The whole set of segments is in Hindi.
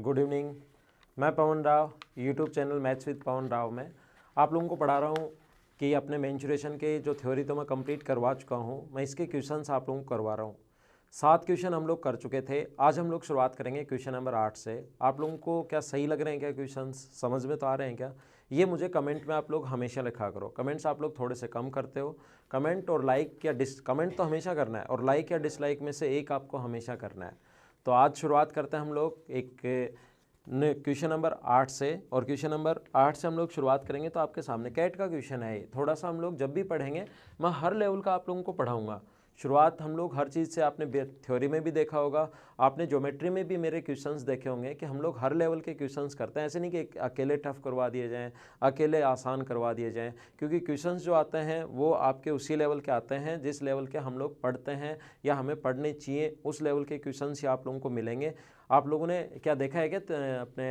Good evening. मैं Pavan Rao, YouTube channel maths with Pavan Rao में आप लोगों को पढ़ा रहा हूँ कि अपने मेंचुरेशन के जो थ्योरी तो मैं कंप्लीट करवा चुका हूँ, मैं इसके क्वेश्चंस आप लोगों को करवा रहा हूँ। 7 क्वेश्चन हम लोग कर चुके थे। आज हम लोग शुरुआत करेंगे क्वेश्चन नंबर 8 से। आप लोगों को क्या सही लग रहे हैं, क्या क्वेश्चंस समझ में तो आ रहे हैं क्या? ये मुझे कमेंट में आप लोग हमेशा लिखा करो। कमेंट्स आप लोग थोड़े से कम करते हो। कमेंट और लाइक या कमेंट तो हमेशा करना है, और लाइक या डिसलाइक में से एक आपको हमेशा करना है। तो आज शुरुआत करते हैं हम लोग एक क्वेश्चन नंबर 8 से, और क्वेश्चन नंबर 8 से हम लोग शुरुआत करेंगे। तो आपके सामने कैट का क्वेश्चन है। थोड़ा सा हम लोग जब भी पढ़ेंगे, मैं हर लेवल का आप लोगों को पढ़ाऊंगा। शुरुआत हम लोग हर चीज़ से, आपने थ्योरी में भी देखा होगा, आपने ज्योमेट्री में भी मेरे क्वेश्चंस देखे होंगे कि हम लोग हर लेवल के क्वेश्चंस करते हैं। ऐसे नहीं कि अकेले टफ करवा दिए जाएं, अकेले आसान करवा दिए जाएं, क्योंकि क्वेश्चंस जो आते हैं वो आपके उसी लेवल के आते हैं जिस लेवल के हम लोग पढ़ते हैं या हमें पढ़ने चाहिए। उस लेवल के क्वेश्चंस ही आप लोगों को मिलेंगे। आप लोगों ने क्या देखा है क्या अपने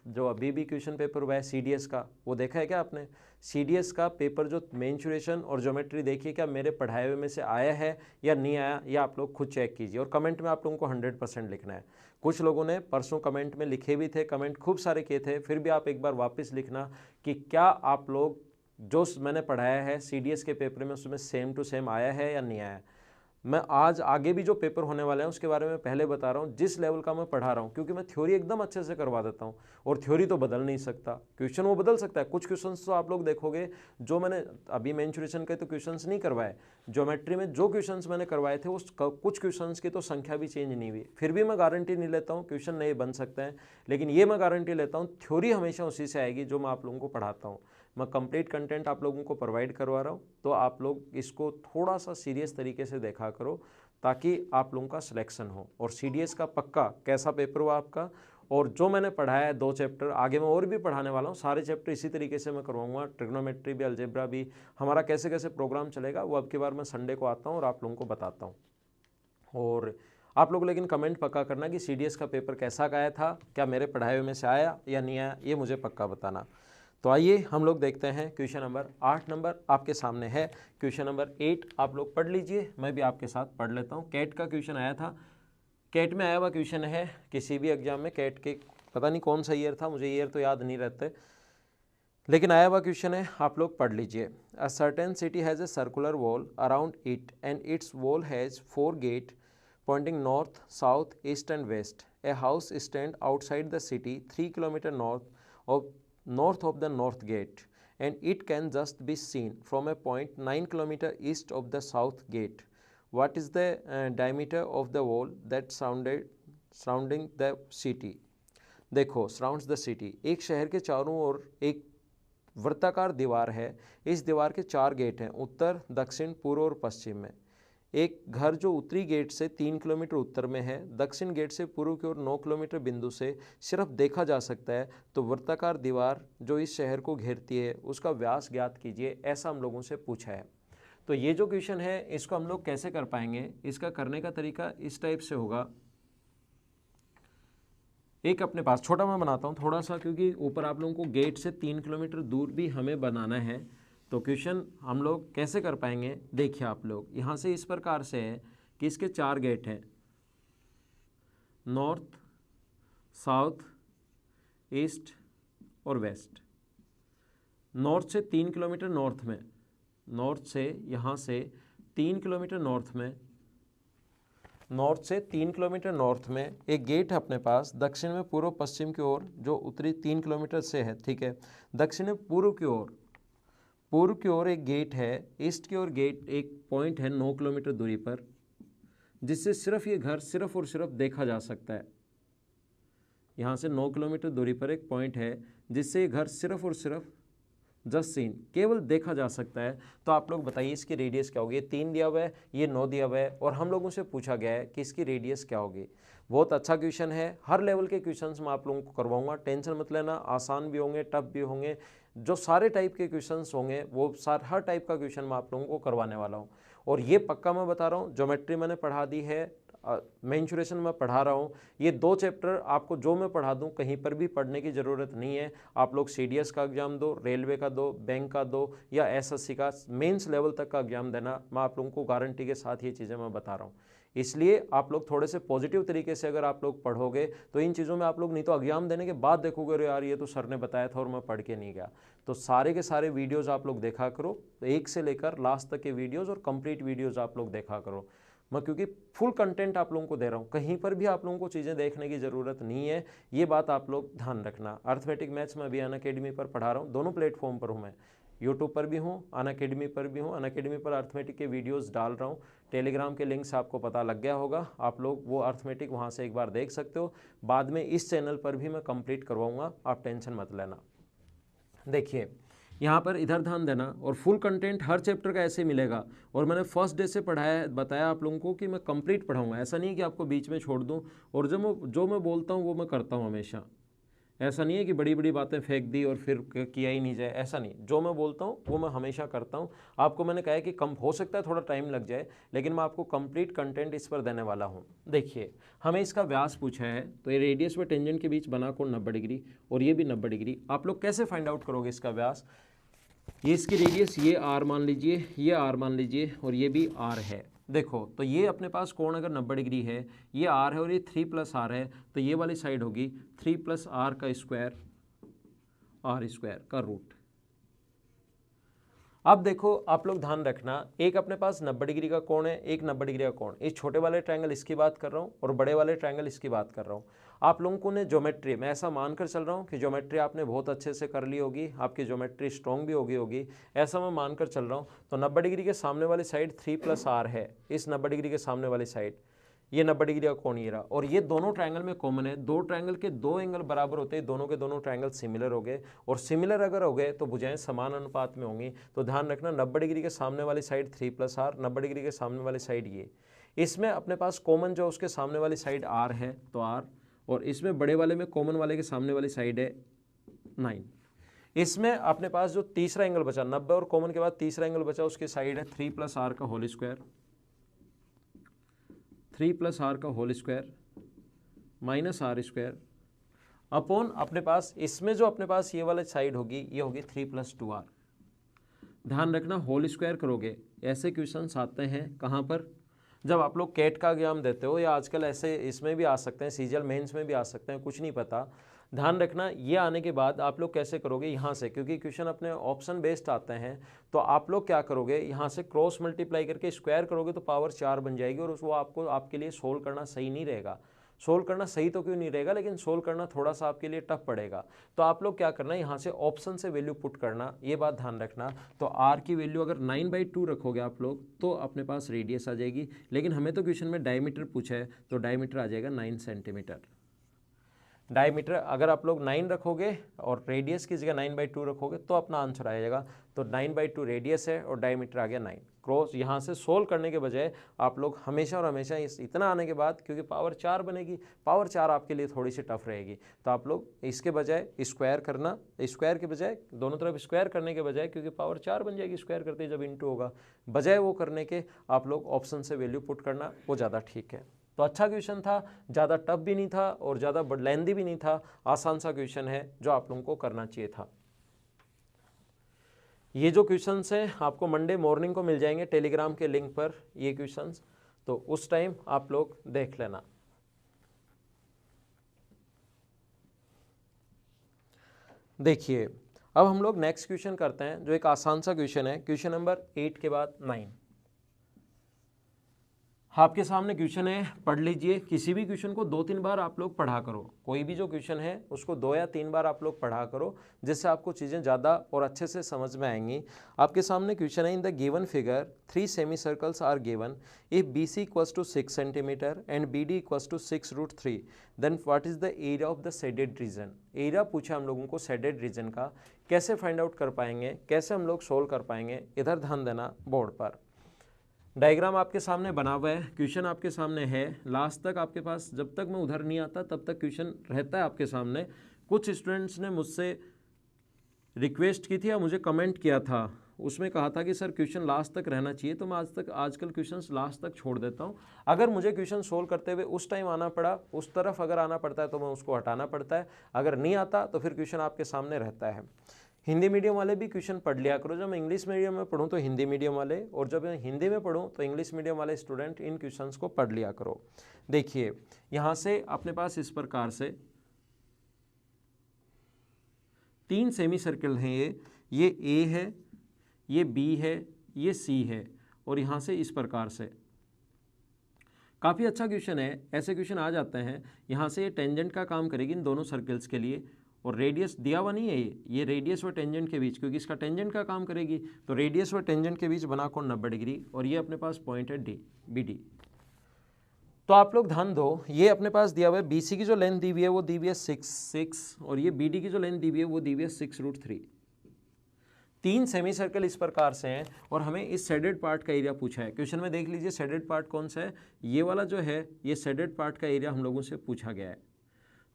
जो अभी भी क्वेश्चन पेपर हुआ है CDS का, वो देखा है क्या आपने? CDS का पेपर जो मेंचुरेशन और ज्योमेट्री, देखिए क्या मेरे पढ़ाए हुए में से आया है या नहीं आया, या आप लोग खुद चेक कीजिए। और कमेंट में आप लोगों को 100% लिखना है। कुछ लोगों ने परसों कमेंट में लिखे भी थे, कमेंट खूब सारे किए थे, फिर भी आप एक बार वापस लिखना कि क्या आप लोग जो मैंने पढ़ाया है CDS के पेपर में उसमें सेम टू सेम आया है या नहीं आया। मैं आज आगे भी जो पेपर होने वाले हैं उसके बारे में पहले बता रहा हूँ, जिस लेवल का मैं पढ़ा रहा हूँ, क्योंकि मैं थ्योरी एकदम अच्छे से करवा देता हूँ। और थ्योरी तो बदल नहीं सकता, क्वेश्चन वो बदल सकता है। कुछ क्वेश्चंस तो आप लोग देखोगे जो मैंने अभी मेंचुरेशन के तो क्वेश्चंस नहीं करवाए, ज्योमेट्री में जो क्वेश्चंस मैंने करवाए थे उस कुछ क्वेश्चंस की तो संख्या भी चेंज नहीं हुई। फिर भी मैं गारंटी नहीं लेता हूँ क्वेश्चन नए बन सकते हैं, लेकिन ये मैं गारंटी लेता हूँ थ्योरी हमेशा उसी से आएगी जो मैं आप लोगों को पढ़ाता हूँ। मैं कंप्लीट कंटेंट आप लोगों को प्रोवाइड करवा रहा हूँ, तो आप लोग इसको थोड़ा सा सीरियस तरीके से देखा करो ताकि आप लोगों का सिलेक्शन हो। और CDS का पक्का कैसा पेपर हुआ आपका, और जो मैंने पढ़ाया है 2 चैप्टर, आगे मैं और भी पढ़ाने वाला हूँ। सारे चैप्टर इसी तरीके से मैं करवाऊंगा, ट्रिग्नोमेट्री भी, अलजेब्रा भी। हमारा कैसे कैसे प्रोग्राम चलेगा वो अब की बार मैं संडे को आता हूँ और आप लोगों को बताता हूँ। और आप लोग लेकिन कमेंट पक्का करना कि CDS का पेपर कैसा आया था, क्या मेरे पढ़ाए हुए में से आया या नहीं आया, ये मुझे पक्का बताना। तो आइए हम लोग देखते हैं क्वेश्चन नंबर 8 नंबर आपके सामने है। क्वेश्चन नंबर 8 आप लोग पढ़ लीजिए, मैं भी आपके साथ पढ़ लेता हूँ। कैट का क्वेश्चन आया था, कैट में आया हुआ क्वेश्चन है किसी भी एग्जाम में। कैट के पता नहीं कौन सा ईयर था, मुझे ईयर तो याद नहीं रहते, लेकिन आया हुआ क्वेश्चन है, आप लोग पढ़ लीजिए। A certain city has a circular wall around it and its wall has 4 gate pointing north, south, east and west. A house stand outside the city 3 kilometer north of the north gate, and it can just be seen from a point 9 kilometer east of the south gate. What is the diameter of the wall that surrounding the city? देखो, surrounds the city, एक शहर के चारों ओर एक वृत्ताकार दीवार है। इस दीवार के 4 गेट हैं, उत्तर, दक्षिण, पूर्व और पश्चिम में। एक घर जो उत्तरी गेट से 3 किलोमीटर उत्तर में है, दक्षिण गेट से पूर्व की ओर 9 किलोमीटर बिंदु से सिर्फ देखा जा सकता है। तो वृत्ताकार दीवार जो इस शहर को घेरती है उसका व्यास ज्ञात कीजिए, ऐसा हम लोगों से पूछा है। तो ये जो क्वेश्चन है इसको हम लोग कैसे कर पाएंगे, इसका करने का तरीका इस टाइप से होगा। एक अपने पास छोटा मैं बनाता हूँ थोड़ा सा, क्योंकि ऊपर आप लोगों को गेट से 3 किलोमीटर दूर भी हमें बनाना है। तो क्वेश्चन हम लोग कैसे कर पाएंगे, देखिए आप लोग यहाँ से इस प्रकार से है कि इसके 4 गेट हैं, नॉर्थ, साउथ, ईस्ट और वेस्ट। नॉर्थ से 3 किलोमीटर नॉर्थ में, नॉर्थ से यहाँ से 3 किलोमीटर नॉर्थ में, नॉर्थ से 3 किलोमीटर नॉर्थ में एक गेट है अपने पास। दक्षिण में पूर्व पश्चिम की ओर जो उत्तरी 3 किलोमीटर से है, ठीक है। दक्षिण में पूर्व की ओर एक गेट है। ईस्ट की ओर गेट एक पॉइंट है 9 किलोमीटर दूरी पर, जिससे सिर्फ ये घर सिर्फ और सिर्फ देखा जा सकता है। यहाँ से 9 किलोमीटर दूरी पर एक पॉइंट है जिससे ये घर सिर्फ और सिर्फ जस्ट सीन, केवल देखा जा सकता है। तो आप लोग बताइए इसकी रेडियस क्या होगी। ये 3 दिया हुआ है, ये 9 दिया हुआ है, और हम लोगों से पूछा गया है कि इसकी रेडियस क्या होगी। बहुत अच्छा क्वेश्चन है, हर लेवल के क्वेश्चंस मैं आप लोगों को करवाऊंगा, टेंशन मत लेना। आसान भी होंगे, टफ भी होंगे, जो सारे टाइप के क्वेश्चंस होंगे वो हर टाइप का क्वेश्चन मैं आप लोगों को करवाने वाला हूँ। और ये पक्का मैं बता रहा हूँ, ज्योमेट्री मैंने पढ़ा दी है, मेंचुरेशन में पढ़ा रहा हूँ। ये 2 चैप्टर आपको जो मैं पढ़ा दूँ कहीं पर भी पढ़ने की ज़रूरत नहीं है। आप लोग CDS का एग्जाम दो, रेलवे का दो, बैंक का दो, या SSC का मेंस लेवल तक का एग्जाम देना, मैं आप लोगों को गारंटी के साथ ये चीज़ें मैं बता रहा हूँ। इसलिए आप लोग थोड़े से पॉजिटिव तरीके से अगर आप लोग पढ़ोगे तो इन चीज़ों में आप लोग नहीं तो एग्जाम देने के बाद देखोगे अरे यार ये तो सर ने बताया था और मैं पढ़ के नहीं गया। तो सारे के सारे वीडियोज़ आप लोग देखा करो, तो एक से लेकर लास्ट तक के वीडियोज़ और कंप्लीट वीडियोज़ आप लोग देखा करो। मैं क्योंकि फुल कंटेंट आप लोगों को दे रहा हूँ, कहीं पर भी आप लोगों को चीज़ें देखने की ज़रूरत नहीं है, ये बात आप लोग ध्यान रखना। अर्थमेटिक मैथ्स मैं भी अनअकैडमी पर पढ़ा रहा हूँ, दोनों प्लेटफॉर्म पर हूँ मैं, यूट्यूब पर भी हूँ, अनअकैडमी पर भी हूँ। अनअकैडमी पर अर्थमेटिक के वीडियोस डाल रहा हूँ, टेलीग्राम के लिंक से आपको पता लग गया होगा, आप लोग वो अर्थमेटिक वहाँ से एक बार देख सकते हो। बाद में इस चैनल पर भी मैं कंप्लीट करवाऊँगा, आप टेंशन मत लेना। देखिए यहाँ पर इधर ध्यान देना, और फुल कंटेंट हर चैप्टर का ऐसे मिलेगा, और मैंने फर्स्ट डे से पढ़ाया बताया आप लोगों को कि मैं कंप्लीट पढ़ाऊँगा, ऐसा नहीं कि आपको बीच में छोड़ दूँ और जो मैं बोलता हूँ वो मैं करता हूँ हमेशा। ऐसा नहीं है कि बड़ी बड़ी बातें फेंक दी और फिर किया ही नहीं जाए, ऐसा नहीं, जो मैं बोलता हूँ वो मैं हमेशा करता हूँ। आपको मैंने कहा है कि कम हो सकता है थोड़ा टाइम लग जाए, लेकिन मैं आपको कंप्लीट कंटेंट इस पर देने वाला हूँ। देखिए हमें इसका व्यास पूछा है, तो ये रेडियस व टेंजेंट के बीच बना कोण 90 डिग्री और ये भी 90 डिग्री। आप लोग कैसे फाइंड आउट करोगे इसका व्यास? ये इसकी रेडियस ये आर मान लीजिए, ये आर मान लीजिए, और ये भी आर है। देखो तो ये अपने पास कोण अगर 90 डिग्री है, ये आर है और ये 3 + आर है, तो ये वाली साइड होगी 3 + आर का स्क्वायर, आर स्क्वायर का रूट। अब देखो आप लोग ध्यान रखना, एक अपने पास 90 डिग्री का कोण है, एक 90 डिग्री का कोण। इस छोटे वाले ट्रायंगल इसकी बात कर रहा हूँ और बड़े वाले ट्रायंगल इसकी बात कर रहा हूँ। आप लोगों को ने ज्योमेट्री, मैं ऐसा मानकर चल रहा हूँ कि ज्योमेट्री आपने बहुत अच्छे से कर ली होगी, आपकी ज्योमेट्री स्ट्रॉन्ग भी होगी, ऐसा मैं मानकर चल रहा हूँ। तो 90 डिग्री के सामने वाली साइड 3 + आर है, इस 90 डिग्री के सामने वाली साइड ये 90 डिग्री का कोण ये रहा, और ये दोनों ट्रायंगल में कॉमन है। दो ट्रायंगल के दो एंगल बराबर होते हैं, दोनों के दोनों ट्रायंगल सिमिलर हो गए, और सिमिलर अगर हो गए तो भुजाएं समान अनुपात में होंगी। तो ध्यान रखना 90 डिग्री के सामने वाली साइड 3 + आर, 90 डिग्री के सामने वाली साइड ये, इसमें अपने पास कॉमन जो उसके सामने वाली साइड आर है तो आर, और इसमें बड़े वाले में कॉमन वाले के सामने वाली साइड है 9। इसमें अपने पास जो तीसरा एंगल बचा 90 और कॉमन के बाद तीसरा एंगल बचा उसकी साइड है 3 + आर का होल स्क्वायर, 3 + आर का whole square minus r square upon अपने पास इसमें जो अपने पास ये वाली साइड होगी ये होगी 3 + 2 आर। ध्यान रखना होल स्क्वायर करोगे, ऐसे क्वेश्चंस आते हैं कहाँ पर, जब आप लोग कैट का एग्जाम देते हो, या आजकल ऐसे इसमें भी आ सकते हैं, सीजीएल मेंस में भी आ सकते हैं, कुछ नहीं पता। ध्यान रखना ये आने के बाद आप लोग कैसे करोगे यहाँ से, क्योंकि क्वेश्चन अपने ऑप्शन बेस्ड आते हैं, तो आप लोग क्या करोगे यहाँ से क्रॉस मल्टीप्लाई करके स्क्वायर करोगे तो पावर 4 बन जाएगी, और वो आपको आपके लिए सोल्व करना सही नहीं रहेगा। सोल्व करना सही तो क्यों नहीं रहेगा, लेकिन सोल्व करना थोड़ा सा आपके लिए टफ पड़ेगा। तो आप लोग क्या करना है यहाँ से ऑप्शन से वैल्यू पुट करना, ये बात ध्यान रखना। तो आर की वैल्यू अगर 9/2 रखोगे आप लोग तो अपने पास रेडियस आ जाएगी, लेकिन हमें तो क्वेश्चन में डायमीटर पूछा है, तो डायमीटर आ जाएगा 9 सेंटीमीटर। डायमीटर अगर आप लोग 9 रखोगे और रेडियस की जगह 9/2 रखोगे तो अपना आंसर आएगा। तो 9/2 रेडियस है और डायमीटर आ गया 9। क्रॉस यहाँ से सोल्व करने के बजाय आप लोग हमेशा और हमेशा इतना आने के बाद, क्योंकि पावर 4 बनेगी, पावर 4 आपके लिए थोड़ी सी टफ रहेगी, तो आप लोग इसके बजाय स्क्वायर करना, स्क्वायर के बजाय दोनों तरफ स्क्वायर करने के बजाय, क्योंकि पावर 4 बन जाएगी स्क्वायर करते ही जब इंटू होगा, बजाय वो करने के आप लोग ऑप्शन से वैल्यू पुट करना, वो ज़्यादा ठीक है। तो अच्छा क्वेश्चन था, ज़्यादा टफ भी नहीं था और ज़्यादा लेंथी भी नहीं था, आसान सा क्वेश्चन है जो आप लोगों को करना चाहिए था। ये जो क्वेश्चंस हैं आपको मंडे मॉर्निंग को मिल जाएंगे टेलीग्राम के लिंक पर ये क्वेश्चंस, तो उस टाइम आप लोग देख लेना। देखिए अब हम लोग नेक्स्ट क्वेश्चन करते हैं जो एक आसान सा क्वेश्चन है, क्वेश्चन नंबर 8 के बाद 9। आपके सामने क्वेश्चन है, पढ़ लीजिए। किसी भी क्वेश्चन को 2-3 बार आप लोग पढ़ा करो, कोई भी जो क्वेश्चन है उसको 2 या 3 बार आप लोग पढ़ा करो, जिससे आपको चीज़ें ज़्यादा और अच्छे से समझ में आएंगी। आपके सामने क्वेश्चन है, in the given figure 3 semicircles are given, if BC = 6 centimetre and BD = 6√3, then what is the area of the shaded region. Area पूछा हम लोगों को शेडेड रीजन का, कैसे फाइंड आउट कर पाएंगे, कैसे हम लोग सोल्व कर पाएंगे, इधर ध्यान देना। बोर्ड पर डायग्राम आपके सामने बना हुआ है, क्वेश्चन आपके सामने है, लास्ट तक आपके पास, जब तक मैं उधर नहीं आता तब तक क्वेश्चन रहता है आपके सामने। कुछ स्टूडेंट्स ने मुझसे रिक्वेस्ट की थी या मुझे कमेंट किया था, उसमें कहा था कि सर क्वेश्चन लास्ट तक रहना चाहिए, तो मैं आजकल क्वेश्चन लास्ट तक छोड़ देता हूँ। अगर मुझे क्वेश्चन सोल्व करते हुए उस टाइम आना पड़ा, उस तरफ अगर आना पड़ता है तो मैं उसको हटाना पड़ता है, अगर नहीं आता तो फिर क्वेश्चन आपके सामने रहता है। हिंदी मीडियम वाले भी क्वेश्चन पढ़ लिया करो। जब मैं इंग्लिश मीडियम में पढ़ूँ तो हिंदी मीडियम वाले, और जब मैं हिंदी में पढ़ूँ तो इंग्लिश मीडियम वाले स्टूडेंट इन क्वेश्चंस को पढ़ लिया करो। देखिए यहाँ से अपने पास इस प्रकार से 3 सेमी सर्कल हैं, ये ए है, ये बी है, ये सी है, और यहाँ से इस प्रकार से। काफ़ी अच्छा क्वेश्चन है, ऐसे क्वेश्चन आ जाते हैं। यहाँ से ये टेंजेंट का काम करेगी इन दोनों सर्कल्स के लिए, और रेडियस दिया हुआ नहीं है, ये रेडियस व टेंजेंट के बीच, क्योंकि इसका टेंजेंट का काम करेगी, तो रेडियस व टेंजेंट के बीच बना कोण 90 डिग्री, और ये अपने पास पॉइंट है डी, बी डी। तो आप लोग ध्यान दो, ये अपने पास दिया हुआ है BC की जो लेंथ दी हुई है वो दी हुई है 6, और ये BD की जो लेंथ दी हुई है वो दी हुई है 6√3। 3 सेमी सर्कल इस प्रकार से हैं, और हमें इस शेडेड पार्ट का एरिया पूछा है। क्वेश्चन में देख लीजिए शेडेड पार्ट कौन सा है, ये वाला जो है, ये शेडेड पार्ट का एरिया हम लोगों से पूछा गया है।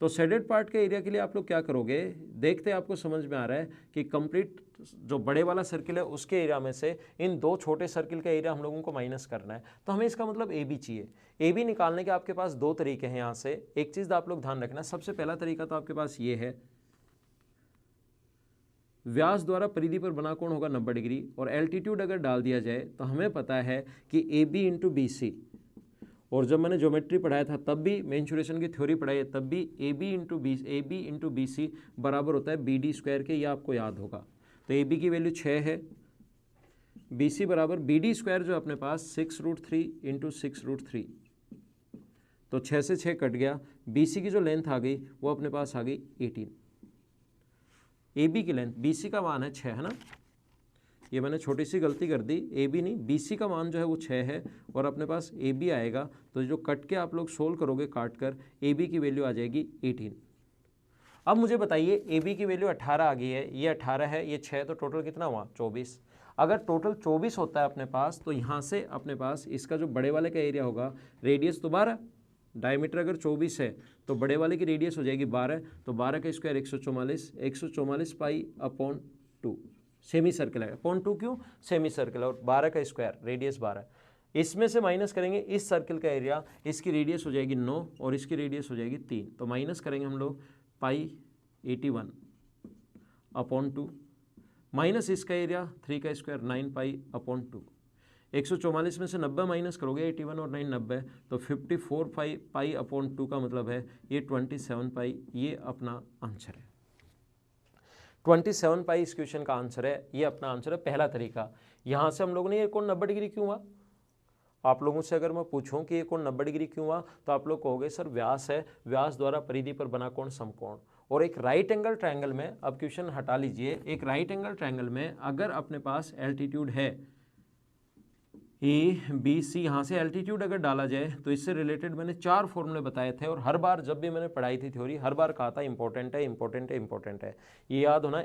तो शेडेड पार्ट के एरिया के लिए आप लोग क्या करोगे, देखते आपको समझ में आ रहा है कि कंप्लीट जो बड़े वाला सर्किल है उसके एरिया में से इन 2 छोटे सर्किल का एरिया हम लोगों को माइनस करना है। तो हमें इसका मतलब AB चाहिए। AB निकालने के आपके पास 2 तरीके हैं। यहाँ से एक चीज़ आप लोग ध्यान रखना, सबसे पहला तरीका तो आपके पास ये है, व्यास द्वारा परिधि पर बना कोण होगा 90 डिग्री, और एल्टीट्यूड अगर डाल दिया जाए तो हमें पता है कि AB इंटू BC, और जब मैंने ज्योमेट्री पढ़ाया था तब भी, मेंसुरेशन की थ्योरी पढ़ाई है तब भी, AB इंटू BC बराबर होता है BD स्क्वायर के, ये आपको याद होगा। तो AB की वैल्यू 6 है, BC बराबर BD स्क्वायर जो अपने पास 6√3 इंटू 6√3, तो 6 से 6 कट गया। BC की जो लेंथ आ गई वो अपने पास आ गई 18। AB की लेंथ, BC का मान है 6 है ना, ये मैंने छोटी सी गलती कर दी, AB नहीं BC का मान जो है वो 6 है, और अपने पास AB आएगा, तो जो कट के आप लोग सोल्व करोगे काट कर, AB की वैल्यू आ जाएगी 18। अब मुझे बताइए AB की वैल्यू 18 आ गई है, ये 18 है, ये 6, तो टोटल कितना हुआ 24। अगर टोटल 24 होता है अपने पास, तो यहाँ से अपने पास इसका जो बड़े वाले का एरिया होगा, रेडियस तो 12, डायमीटर अगर 24 है तो बड़े वाले की रेडियस हो जाएगी 12, तो 12 का square 144 pi upon 2, semi circle है, अपॉन 2 क्यों, सेमी सर्कल, और 12 का स्क्वायर रेडियस 12, इसमें से माइनस करेंगे इस सर्कल का एरिया, इसकी रेडियस हो जाएगी 9 और इसकी रेडियस हो जाएगी 3, तो माइनस करेंगे हम लोग पाई 81 अपॉन 2, माइनस इसका एरिया 3 का स्क्वायर 9 पाई अपॉन 2, 144 में से 90 माइनस करोगे, 81 और 9 90, तो 54 पाई अपॉन 2 का मतलब है ये 27 पाई, ये अपना आंसर है। 27 पाई इस क्वेश्चन का आंसर है, ये अपना आंसर है, पहला तरीका। यहाँ से हम लोगों ने ये कोण 90 डिग्री क्यों हुआ, आप लोगों से अगर मैं पूछूं कि ये कोण 90 डिग्री क्यों हुआ, तो आप लोग कहोगे सर व्यास है, व्यास द्वारा परिधि पर बना कोण समकोण। और एक राइट एंगल ट्रायंगल में, अब क्वेश्चन हटा लीजिए, एक राइट एंगल ट्रायंगल में अगर अपने पास एल्टीट्यूड है ABC, यहाँ से एल्टीट्यूड अगर डाला जाए तो इससे रिलेटेड मैंने 4 फॉर्मूले बताए थे, और हर बार जब भी मैंने पढ़ाई थी थ्योरी, हर बार कहा था इंपॉर्टेंट है इंपॉर्टेंट है इंपॉर्टेंट है, ये याद होना।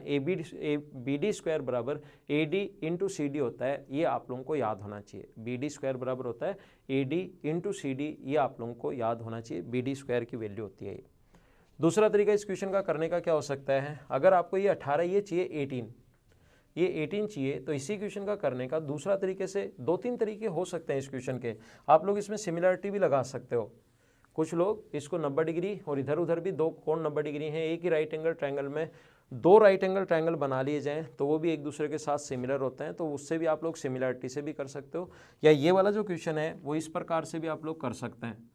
BD स्क्वायर बराबर AD इंटू CD होता है, ये आप लोगों को याद होना चाहिए। BD स्क्वायर बराबर होता है AD इंटू CD, ये आप लोगों को याद होना चाहिए, BD स्क्वायर की वैल्यू होती है ये। दूसरा तरीका इस क्वेश्चन का करने का क्या हो सकता है, अगर आपको ये 18 ये चाहिए 18, ये 18 चाहिए, तो इसी क्वेश्चन का करने का दूसरा तरीके से 2-3 तरीके हो सकते हैं इस क्वेश्चन के। आप लोग इसमें सिमिलरिटी भी लगा सकते हो, कुछ लोग इसको 90 डिग्री और इधर उधर भी 2 कोण 90 डिग्री हैं, एक ही राइट एंगल ट्रायंगल में 2 राइट एंगल ट्रायंगल बना लिए जाएं तो वो भी एक दूसरे के साथ सिमिलर होते हैं, तो उससे भी आप लोग सिमिलरिटी से भी कर सकते हो। या ये वाला जो क्वेश्चन है वो इस प्रकार से भी आप लोग कर सकते हैं,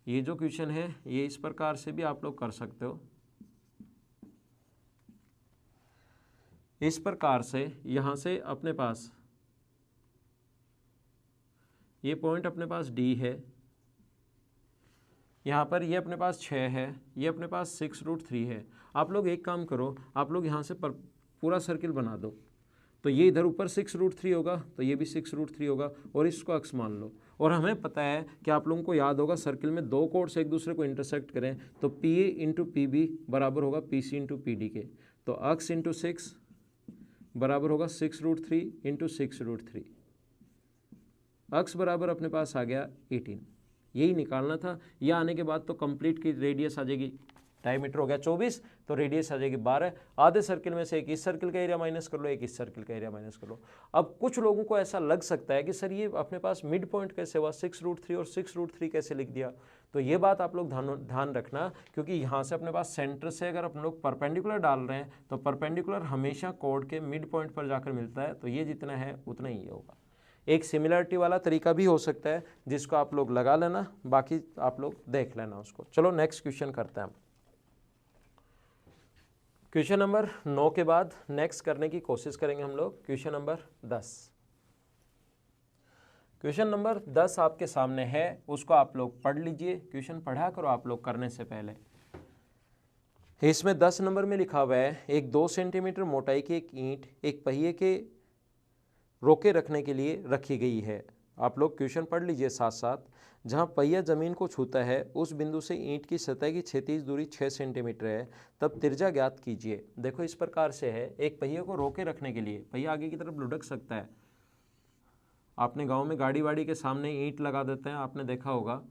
ये जो क्वेश्चन है ये इस प्रकार से भी आप लोग कर सकते हो, इस प्रकार से। यहाँ से अपने पास ये पॉइंट अपने पास D है, यहाँ पर ये अपने पास 6 है, ये अपने पास 6√3 है। आप लोग एक काम करो, आप लोग यहाँ से पूरा सर्किल बना दो, तो ये इधर ऊपर 6√3 होगा, तो ये भी 6√3 होगा, और इसको अक्ष मान लो। और हमें पता है कि आप लोगों को याद होगा सर्किल में 2 कोर्ड्स एक दूसरे को इंटरसेक्ट करें तो PA इंटू PB बराबर होगा PC इंटू PD के, तो अक्ष इंटू 6 बराबर होगा 6√3 इंटू 6√3, अक्ष बराबर अपने पास आ गया 18, यही निकालना था। यह आने के बाद तो कंप्लीट की रेडियस आ जाएगी, डायमीटर हो गया 24, तो रेडियस आ जाएगी 12। आधे सर्किल में से एक इस सर्किल का एरिया माइनस कर लो, एक इस सर्किल का एरिया माइनस कर लो। अब कुछ लोगों को ऐसा लग सकता है कि सर ये अपने पास मिड पॉइंट कैसे हुआ, 6√3 और 6√3 कैसे लिख दिया, तो ये बात आप लोग ध्यान रखना, क्योंकि यहाँ से अपने पास सेंटर से अगर अपन लोग परपेंडिकुलर डाल रहे हैं तो परपेंडिकुलर हमेशा कोड के मिड पॉइंट पर जाकर मिलता है, तो ये जितना है उतना ही होगा। एक सिमिलरिटी वाला तरीका भी हो सकता है जिसको आप लोग लगा लेना, बाकी आप लोग देख लेना उसको। चलो नेक्स्ट क्वेश्चन करते हैं हम। क्वेश्चन नंबर 9 के बाद नेक्स्ट करने की कोशिश करेंगे हम लोग क्वेश्चन नंबर 10। क्वेश्चन नंबर 10 आपके सामने है, उसको आप लोग पढ़ लीजिए। क्वेश्चन पढ़ा करो आप लोग करने से पहले। इसमें 10 नंबर में लिखा हुआ है, एक 2 सेंटीमीटर मोटाई की एक ईंट एक पहिए के रोके रखने के लिए रखी गई है। आप लोग क्वेश्चन पढ़ लीजिए साथ साथ। जहाँ पहिया जमीन को छूता है उस बिंदु से ईंट की सतह की क्षैतिज दूरी 6 सेंटीमीटर है, तब त्रिज्या ज्ञात कीजिए। देखो इस प्रकार से है, एक पहिए को रोके रखने के लिए, पहिया आगे की तरफ लुढ़क सकता है। आपने गांव में गाड़ी वाड़ी के सामने ईंट लगा देते हैं, आपने देखा होगा।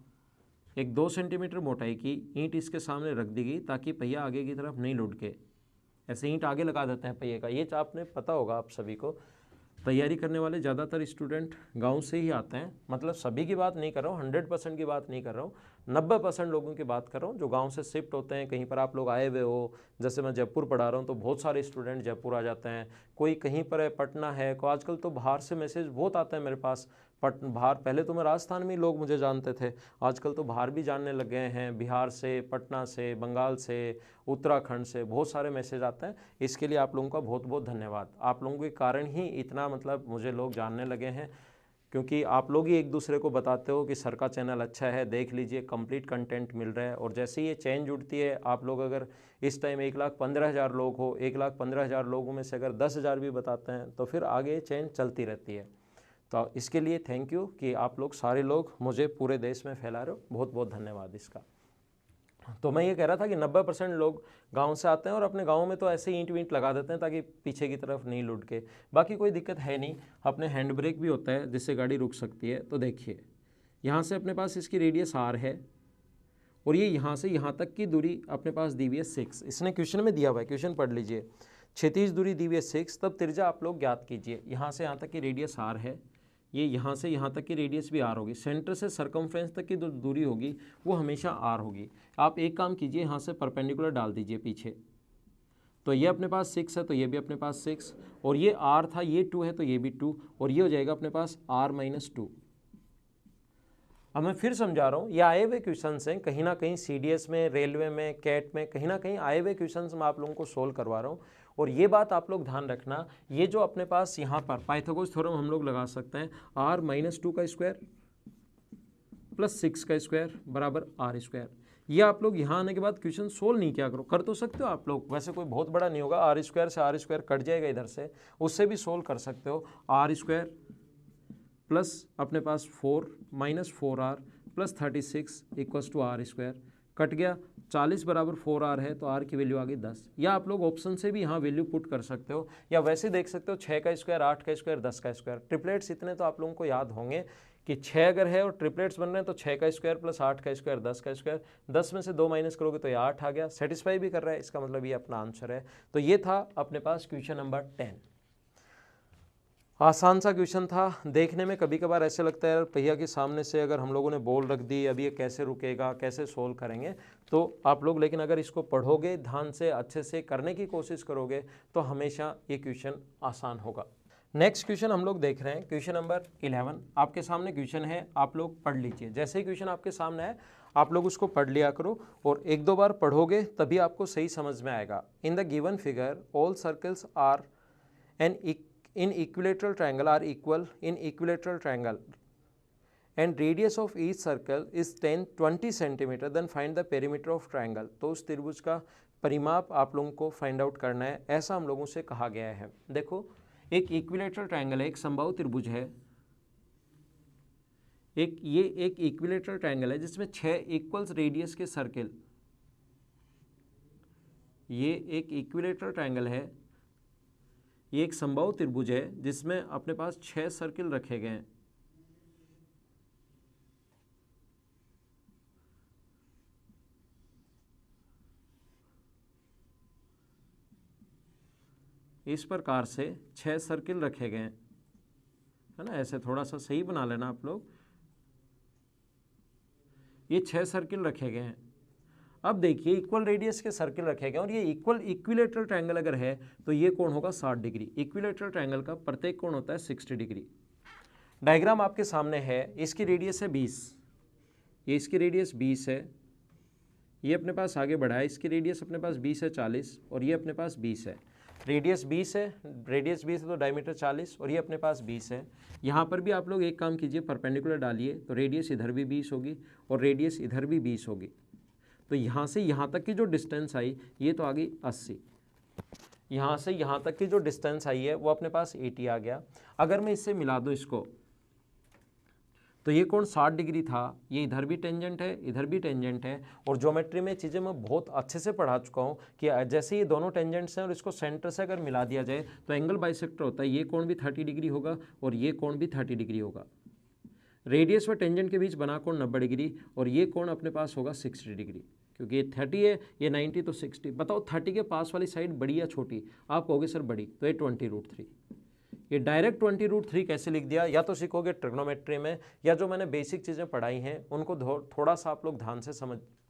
एक 2 सेंटीमीटर मोटाई की ईंट इसके सामने रख दी गई ताकि पहिया आगे की तरफ नहीं लुढ़के। ऐसे ईंट आगे लगा देते हैं पहिए का, ये आपने पता होगा आप सभी को। तैयारी करने वाले ज़्यादातर स्टूडेंट गांव से ही आते हैं, मतलब सभी की बात नहीं कर रहा हूँ, 100% की बात नहीं कर रहा हूँ, 90% लोगों की बात कर रहा हूँ जो गांव से शिफ्ट होते हैं। कहीं पर आप लोग आए हुए हो, जैसे मैं जयपुर पढ़ा रहा हूँ तो बहुत सारे स्टूडेंट जयपुर आ जाते हैं, कोई कहीं पर है, पटना है, को आजकल तो बाहर से मैसेज बहुत आते हैं मेरे पास। बाहर पहले तो मैं राजस्थान में लोग मुझे जानते थे, आजकल तो बाहर भी जानने लग गए हैं, बिहार से, पटना से, बंगाल से, उत्तराखंड से बहुत सारे मैसेज आते हैं। इसके लिए आप लोगों का बहुत बहुत धन्यवाद। आप लोगों के कारण ही इतना मतलब मुझे लोग जानने लगे हैं, क्योंकि आप लोग ही एक दूसरे को बताते हो कि सर का चैनल अच्छा है, देख लीजिए, कंप्लीट कंटेंट मिल रहा है। और जैसे ही ये चेन जुड़ती है, आप लोग अगर इस टाइम 1,15,000 लोग हो, 1,15,000 लोगों में से अगर 10,000 भी बताते हैं तो फिर आगे चेन चलती रहती है। तो इसके लिए थैंक यू कि आप लोग सारे लोग मुझे पूरे देश में फैला रहे हो, बहुत बहुत धन्यवाद इसका। तो मैं ये कह रहा था कि 90% लोग गांव से आते हैं और अपने गांव में तो ऐसे ईंट वींट लगा देते हैं ताकि पीछे की तरफ नहीं लुढ़ के, बाकी कोई दिक्कत है नहीं। अपने हैंड ब्रेक भी होता है जिससे गाड़ी रुक सकती है। तो देखिए यहाँ से अपने पास इसकी रेडियस आर है और ये यहाँ से यहाँ तक की दूरी अपने पास दी हुई है 6। इसने क्वेश्चन में दिया हुआ है, क्वेश्चन पढ़ लीजिए। क्षैतिज दूरी दी हुई है 6, तब त्रिज्या आप लोग ज्ञात कीजिए। यहाँ से यहाँ तक की रेडियस आर है, ये यहाँ से यहाँ तक की रेडियस भी आर होगी, सेंटर से सरकमफ्रेंस तक की जो दूरी होगी वो हमेशा आर होगी। आप एक काम कीजिए, यहाँ से परपेंडिकुलर डाल दीजिए पीछे, तो ये अपने पास 6 है तो ये भी अपने पास 6, और ये आर था, ये 2 है तो ये भी 2, और ये हो जाएगा अपने पास r-2। अब मैं फिर समझा रहा हूँ, ये आए हुए क्वेश्चन हैं, कहीं ना कहीं CDS में, रेलवे में, कैट में, कहीं ना कहीं आए हुए क्वेश्चन मैं आप लोगों को सोल्व करवा रहा हूँ। और ये बात आप लोग ध्यान रखना, ये जो अपने पास यहाँ पर पाइथागोरस थ्योरम हम लोग लगा सकते हैं, r-2 का स्क्वायर प्लस 6 का स्क्वायर बराबर r स्क्वायर। ये आप लोग यहाँ आने के बाद क्वेश्चन सोल्व नहीं किया करो, कर तो सकते हो आप लोग, वैसे कोई बहुत बड़ा नहीं होगा, r स्क्वायर से r स्क्वायर कट जाएगा इधर से, उससे भी सोल्व कर सकते हो। r स्क्वायर प्लस अपने पास 4 minus 4r plus 36 equals to r square, cut गया, 40 बराबर 4r है तो r की वैल्यू आ गई 10। या आप लोग ऑप्शन से भी यहाँ वैल्यू पुट कर सकते हो, या वैसे देख सकते हो 6 का स्क्वायर, 8 का स्क्वायर, 10 का स्क्वायर। ट्रिपलेट्स इतने तो आप लोगों को याद होंगे कि 6 अगर है और ट्रिपलेट्स बन रहे हैं तो 6 का स्क्वायर प्लस 8 का स्क्वायर, 10 का स्क्वायर, 10 में से 2 माइनस करोगे तो ये 8 आ गया, सेटिस्फाई भी कर रहा है, इसका मतलब ये अपना आंसर है। तो ये था अपने पास क्वेश्चन नंबर 10। आसान सा क्वेश्चन था, देखने में कभी कभार ऐसे लगता है यार पहिया के सामने से अगर हम लोगों ने बॉल रख दी, अभी ये कैसे रुकेगा, कैसे सोल्व करेंगे, तो आप लोग लेकिन अगर इसको पढ़ोगे, ध्यान से अच्छे से करने की कोशिश करोगे तो हमेशा ये क्वेश्चन आसान होगा। नेक्स्ट क्वेश्चन हम लोग देख रहे हैं, क्वेश्चन नंबर 11 आपके सामने क्वेश्चन है, आप लोग पढ़ लीजिए। जैसे ही क्वेश्चन आपके सामने है आप लोग उसको पढ़ लिया करो, और एक दो बार पढ़ोगे तभी आपको सही समझ में आएगा। In the given figure all circles are an in equilateral triangle are equal in equilateral triangle and radius of each circle is 20 centimeter, then find the perimeter of triangle। तो उस त्रिभुज का परिमाप आप लोगों को फाइंड आउट करना है, ऐसा हम लोगों से कहा गया है। देखो एक इक्विलेटरल ट्रायंगल है, एक समबाहु त्रिभुज है, ये एक इक्विलेटरल ट्रायंगल है जिसमें 6 इक्वल्स रेडियस के सर्किल, ये एक इक्विलेटरल ट्रायंगल है, ये एक समबाहु त्रिभुज है जिसमें अपने पास 6 सर्किल रखे गए हैं। इस प्रकार से 6 सर्किल रखे गए हैं, है ना, ऐसे थोड़ा सा सही बना लेना आप लोग। ये 6 सर्किल रखे गए हैं। अब देखिए इक्वल रेडियस के सर्किल रखे गए और ये इक्विलेटरल ट्रायंगल अगर है तो ये कोण होगा 60 डिग्री। इक्विलेटरल ट्रायंगल का प्रत्येक कोण होता है 60 डिग्री। डायग्राम आपके सामने है, इसकी रेडियस है 20, ये इसकी रेडियस 20 है, ये अपने पास आगे बढ़ा है, इसकी रेडियस अपने पास 20 है 40 और ये अपने पास 20 है। रेडियस 20 है, रेडियस 20 है तो डायमीटर 40 और ये अपने पास 20 है। यहाँ पर भी आप लोग एक काम कीजिए, परपेंडिकुलर डालिए तो रेडियस इधर भी 20 होगी और रेडियस इधर भी 20 होगी। तो यहाँ से यहाँ तक की जो डिस्टेंस आई ये तो आ गई 80। यहाँ से यहाँ तक की जो डिस्टेंस आई है वो अपने पास 80 आ गया। अगर मैं इससे मिला दूँ इसको तो ये कोण 60 डिग्री था, ये इधर भी टेंजेंट है इधर भी टेंजेंट है। और ज्योमेट्री में चीज़ें मैं बहुत अच्छे से पढ़ा चुका हूँ कि जैसे ये दोनों टेंजेंट्स हैं और इसको सेंटर से अगर मिला दिया जाए तो एंगल बाइसेक्टर होता है। ये कोण भी 30 डिग्री होगा और ये कोण भी 30 डिग्री होगा। रेडियस व टेंजेंट के बीच बना कोण 90 डिग्री और ये कोण अपने पास होगा 60 डिग्री, क्योंकि ये 30 है ये 90 तो 60। बताओ 30 के पास वाली साइड बड़ी या छोटी? आप कहोगे सर बड़ी, तो ये 20√3। ये डायरेक्ट 20√3 कैसे लिख दिया? या तो सीखोगे ट्रिग्नोमेट्री में, या जो मैंने बेसिक चीज़ें पढ़ाई हैं उनको थोड़ा सा आप लोग ध्यान से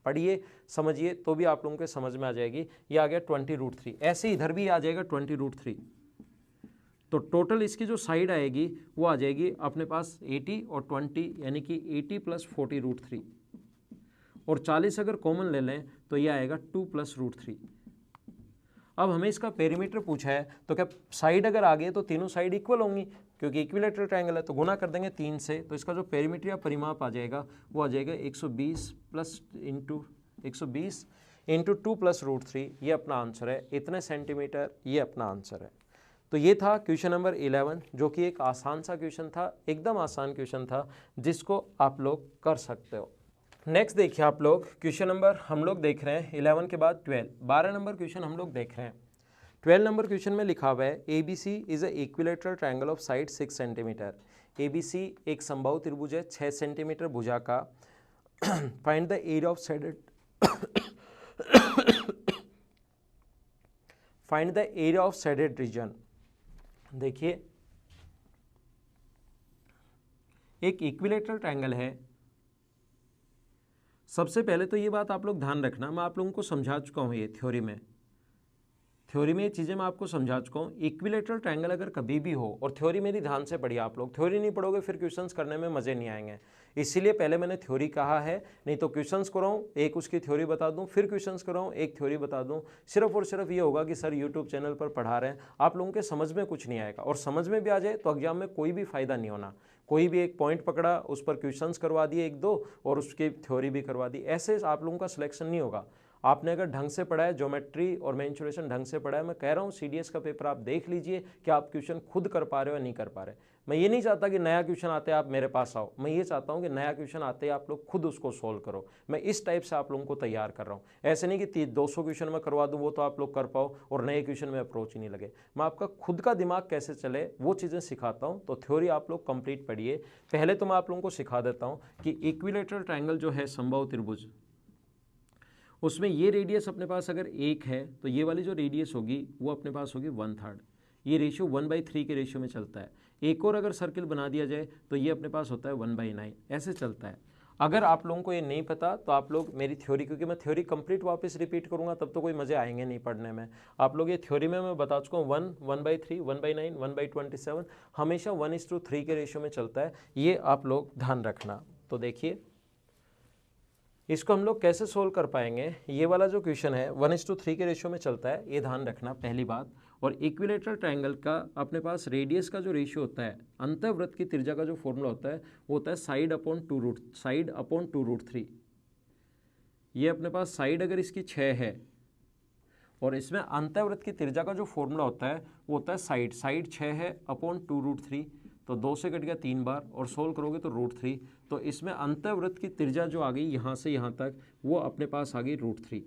पढ़िए समझिए तो भी आप लोगों के समझ में आ जाएगी। ये आ गया 20√3। ऐसे इधर भी आ जाएगा 20√3। तो टोटल इसकी जो साइड आएगी वो आ जाएगी अपने पास 80 और 20 यानी कि 80 + 40√3 और 40 अगर कॉमन ले लें तो ये आएगा 2 + √3। अब हमें इसका पेरीमीटर पूछा है तो क्या साइड अगर आ गई तो तीनों साइड इक्वल होंगी, क्योंकि इक्विलेटरल ट्रायंगल है तो गुना कर देंगे 3 से। तो इसका जो पेरीमीटर या परिमाप आ जाएगा वो आ जाएगा 120 × 2 + √3। ये अपना आंसर है, इतने सेंटीमीटर ये अपना आंसर है। तो ये था क्वेश्चन नंबर 11, जो कि एक आसान सा क्वेश्चन था, एकदम आसान क्वेश्चन था जिसको आप लोग कर सकते हो। नेक्स्ट देखिए आप लोग क्वेश्चन नंबर हम लोग देख रहे हैं 11 के बाद 12 नंबर क्वेश्चन हम लोग देख रहे हैं। 12 नंबर क्वेश्चन में लिखा हुआ है ABC is a equilateral triangle of side 6 centimetre. ABC एक समबाहु त्रिभुज है 6 सेंटीमीटर भुजा का। Find the area of shaded find the area of shaded region. देखिए एक इक्विलेटरल ट्रायंगल है। सबसे पहले तो ये बात आप लोग ध्यान रखना, मैं आप लोगों को समझा चुका हूँ ये थ्योरी में ये चीज़ें मैं आपको समझा चुका हूँ। इक्विलेटरल ट्रायंगल अगर कभी भी हो, और थ्योरी मेरी ध्यान से पढ़िए आप लोग, थ्योरी नहीं पढ़ोगे फिर क्वेश्चंस करने में मज़े नहीं आएंगे, इसीलिए पहले मैंने थ्योरी कहा है। नहीं तो क्वेश्चंस कराऊँ एक उसकी थ्योरी बता दूँ, फिर क्वेश्चंस कराऊँ एक थ्योरी बता दूँ, सिर्फ और सिर्फ ये होगा कि सर यूट्यूब चैनल पर पढ़ा रहे हैं, आप लोगों के समझ में कुछ नहीं आएगा। और समझ में भी आ जाए तो एग्जाम में कोई भी फ़ायदा नहीं होना। कोई भी एक पॉइंट पकड़ा, उस पर क्वेश्चंस करवा दिए 1-2 और उसकी थ्योरी भी करवा दी, ऐसे आप लोगों का सिलेक्शन नहीं होगा। आपने अगर ढंग से पढ़ा है, ज्योमेट्री और मेंसुरेशन ढंग से पढ़ा है, मैं कह रहा हूँ CDS का पेपर आप देख लीजिए कि आप क्वेश्चन खुद कर पा रहे हो या नहीं कर पा रहे। मैं ये नहीं चाहता कि नया क्वेश्चन आते आप मेरे पास आओ, मैं ये चाहता हूँ कि नया क्वेश्चन आते आप लोग खुद उसको सोल्व करो। मैं इस टाइप से आप लोगों को तैयार कर रहा हूँ। ऐसे नहीं कि 200 क्वेश्चन मैं करवा दूँ वो तो आप लोग कर पाओ और नए क्वेश्चन में अप्रोच ही नहीं लगे। मैं आपका खुद का दिमाग कैसे चले वो चीज़ें सिखाता हूँ। तो थ्योरी आप लोग कंप्लीट पढ़िए। पहले तो मैं आप लोगों को सिखा देता हूँ कि इक्विलेटरल ट्रायंगल जो है समबाहु त्रिभुज, उसमें ये रेडियस अपने पास अगर 1 है तो ये वाली जो रेडियस होगी वो अपने पास होगी 1/3। ये रेशियो 1/3 के रेशियो में चलता है। एक और अगर सर्किल बना दिया जाए तो ये अपने पास होता है 1/9, ऐसे चलता है। अगर आप लोगों को ये नहीं पता तो आप लोग मेरी थ्योरी, क्योंकि मैं थ्योरी कंप्लीट वापस रिपीट करूंगा तब तो कोई मज़े आएंगे नहीं पढ़ने में। आप लोग ये थ्योरी में मैं बता चुका हूँ 1, 1/3, 1/9, 1/27 हमेशा 1:3 के रेशियो में चलता है। ये आप लोग ध्यान रखना। तो देखिए इसको हम लोग कैसे सोल्व कर पाएंगे। ये वाला जो क्वेश्चन है 1:3 के रेशियो में चलता है, ये ध्यान रखना पहली बात। और इक्विलेटरल ट्रायंगल का अपने पास रेडियस का जो रेशियो होता है, अंतःवृत्त की त्रिज्या का जो फॉर्मूला होता है वो होता है साइड अपॉन 2√3। ये अपने पास साइड अगर इसकी 6 है और इसमें अंतःवृत्त की त्रिज्या का जो फॉर्मूला होता है वो होता है साइड 6 है अपॉन 2√3, तो 2 से कट गया 3 बार और सोल्व करोगे तो √3। तो इसमें अंतःवृत्त की त्रिज्या जो आ गई यहाँ से यहाँ तक वो अपने पास आ गई √3।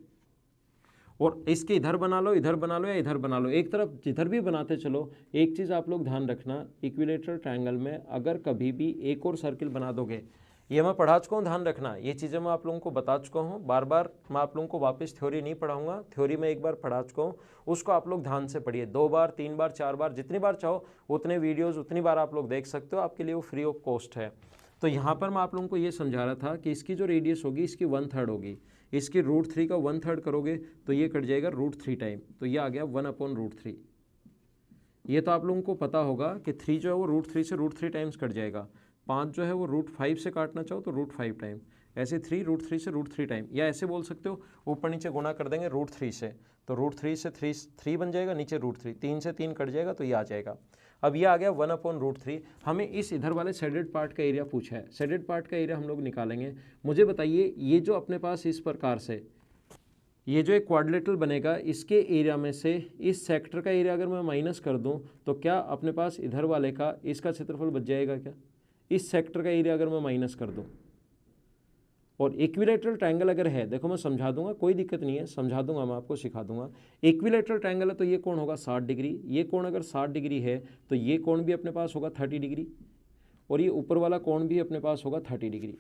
और इसके इधर बना लो, इधर बना लो या इधर बना लो, एक तरफ जिधर भी बनाते चलो। एक चीज़ आप लोग ध्यान रखना, इक्विलेटरल ट्रायंगल में अगर कभी भी एक और सर्किल बना दोगे, ये मैं पढ़ा चुका हूँ, ध्यान रखना, ये चीज़ें मैं आप लोगों को बता चुका हूँ। बार बार मैं आप लोगों को वापस थ्योरी नहीं पढ़ाऊंगा, थ्योरी में एक बार पढ़ा चुका हूँ, उसको आप लोग ध्यान से पढ़िए। 2 बार 3 बार 4 बार जितनी बार चाहो उतने वीडियोज़ उतनी बार आप लोग देख सकते हो, आपके लिए वो फ्री ऑफ कॉस्ट है। तो यहाँ पर मैं आप लोगों को ये समझा रहा था कि इसकी जो रेडियस होगी इसकी 1/3 होगी, इसकी √3 का 1/3 करोगे तो ये कट जाएगा √3 टाइम, तो ये आ गया 1/√3। ये तो आप लोगों को पता होगा कि 3 जो है वो √3 से √3 टाइम्स कट जाएगा, 5 जो है वो √5 से काटना चाहो तो √5 टाइम, ऐसे 3 √3 से √3 टाइम, या ऐसे बोल सकते हो ऊपर नीचे गुना कर देंगे √3 से, तो √3 से 3 बन जाएगा, नीचे √3, 3 से 3 कट जाएगा तो ये आ जाएगा। अब ये आ गया 1/√3। हमें इस इधर वाले शेडेड पार्ट का एरिया पूछा है, शेडेड पार्ट का एरिया हम लोग निकालेंगे। मुझे बताइए ये जो अपने पास इस प्रकार से ये जो एक क्वाड्रिलेटरल बनेगा, इसके एरिया में से इस सेक्टर का एरिया अगर मैं माइनस कर दूं तो क्या अपने पास इधर वाले का इसका क्षेत्रफल बच जाएगा क्या? इस सेक्टर का एरिया अगर मैं माइनस कर दूं, और इक्विलैटरल ट्रायंगल अगर है, देखो मैं समझा दूंगा, कोई दिक्कत नहीं है, समझा दूंगा, मैं आपको सिखा दूंगा। इक्विलैटरल ट्रायंगल है तो ये कोण होगा 60 डिग्री, ये कोण अगर 60 डिग्री है तो ये कोण भी अपने पास होगा 30 डिग्री, और ये ऊपर वाला कोण भी अपने पास होगा 30 डिग्री,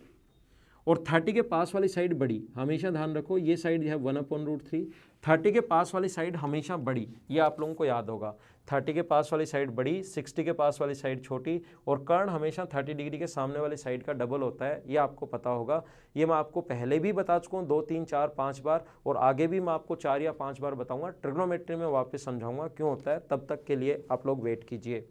और 30 के पास वाली साइड बड़ी, हमेशा ध्यान रखो ये साइड है 1/√3, 30 के पास वाली साइड हमेशा बड़ी, ये आप लोगों को याद होगा, 30 के पास वाली साइड बड़ी, 60 के पास वाली साइड छोटी, और कर्ण हमेशा 30 डिग्री के सामने वाली साइड का डबल होता है, ये आपको पता होगा। ये मैं आपको पहले भी बता चुका हूँ 2, 3, 4, 5 बार, और आगे भी मैं आपको 4 या 5 बार बताऊंगा। ट्रिग्नोमेट्री में वापस समझाऊंगा क्यों होता है, तब तक के लिए आप लोग वेट कीजिए।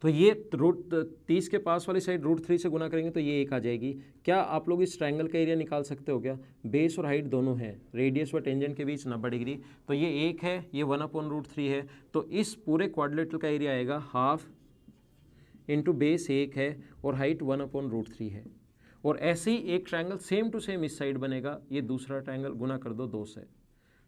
तो ये √30 के पास वाली साइड √3 से गुना करेंगे तो ये 1 आ जाएगी। क्या आप लोग इस ट्रायंगल का एरिया निकाल सकते हो क्या? बेस और हाइट दोनों है, रेडियस व टेंजेंट के बीच 90 डिग्री, तो ये 1 है, ये 1/√3 है, तो इस पूरे क्वाड्रिलेटरल का एरिया आएगा हाफ इंटू बेस 1 है और हाइट 1/√3 है। और ऐसे ही एक ट्रायंगल सेम टू सेम इस साइड बनेगा, ये दूसरा ट्रायंगल गुना कर दो 2 से,